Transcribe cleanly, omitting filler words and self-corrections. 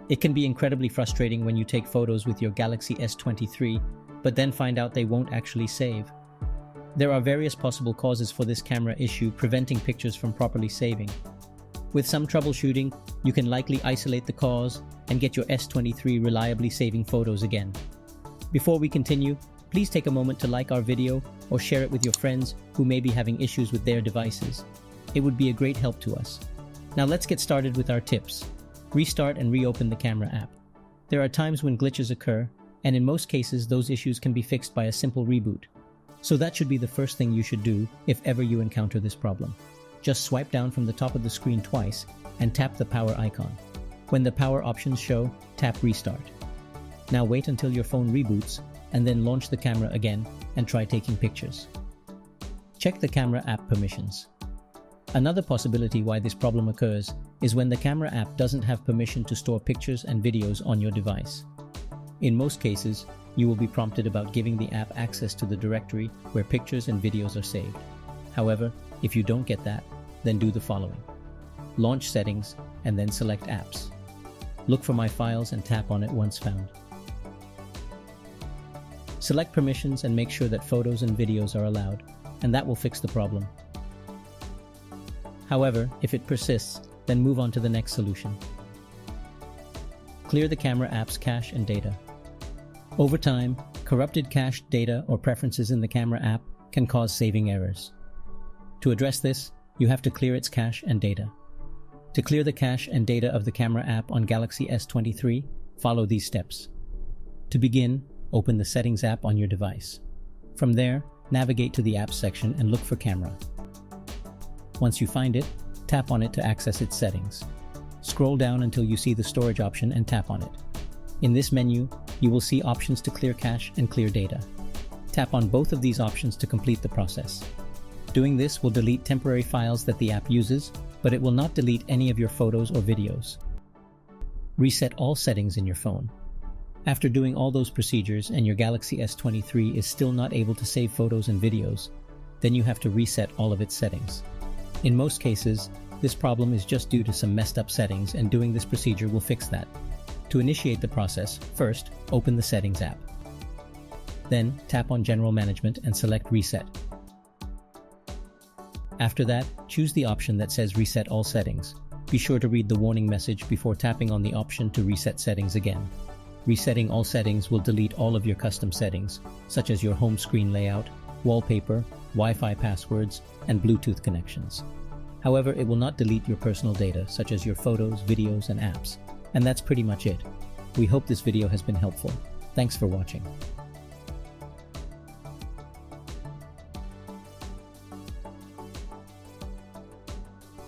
It can be incredibly frustrating when you take photos with your Galaxy S23, but then find out they won't actually save. There are various possible causes for this camera issue preventing pictures from properly saving. With some troubleshooting, you can likely isolate the cause and get your S23 reliably saving photos again. Before we continue, please take a moment to like our video or share it with your friends who may be having issues with their devices. It would be a great help to us. Now let's get started with our tips. Restart and reopen the camera app. There are times when glitches occur, and in most cases those issues can be fixed by a simple reboot. So that should be the first thing you should do if ever you encounter this problem. Just swipe down from the top of the screen twice and tap the power icon. When the power options show, tap Restart. Now wait until your phone reboots and then launch the camera again and try taking pictures. Check the camera app permissions. Another possibility why this problem occurs is when the camera app doesn't have permission to store pictures and videos on your device. In most cases, you will be prompted about giving the app access to the directory where pictures and videos are saved. However, if you don't get that, then do the following. Launch Settings and then select Apps. Look for My Files and tap on it once found. Select permissions and make sure that photos and videos are allowed, and that will fix the problem. However, if it persists, then move on to the next solution. Clear the camera app's cache and data. Over time, corrupted cached data or preferences in the camera app can cause saving errors. To address this, you have to clear its cache and data. To clear the cache and data of the camera app on Galaxy S23, follow these steps. To begin, open the Settings app on your device. From there, navigate to the Apps section and look for Camera. Once you find it, tap on it to access its settings. Scroll down until you see the storage option and tap on it. In this menu, you will see options to clear cache and clear data. Tap on both of these options to complete the process. Doing this will delete temporary files that the app uses, but it will not delete any of your photos or videos. Reset all settings in your phone. After doing all those procedures and your Galaxy S23 is still not able to save photos and videos, then you have to reset all of its settings. In most cases, this problem is just due to some messed up settings, and doing this procedure will fix that. To initiate the process, first, open the Settings app. Then, tap on General Management and select Reset. After that, choose the option that says Reset All Settings. Be sure to read the warning message before tapping on the option to reset settings again. Resetting all settings will delete all of your custom settings, such as your home screen layout, wallpaper, Wi-Fi passwords, and Bluetooth connections. However, it will not delete your personal data, such as your photos, videos, and apps. And that's pretty much it. We hope this video has been helpful. Thanks for watching.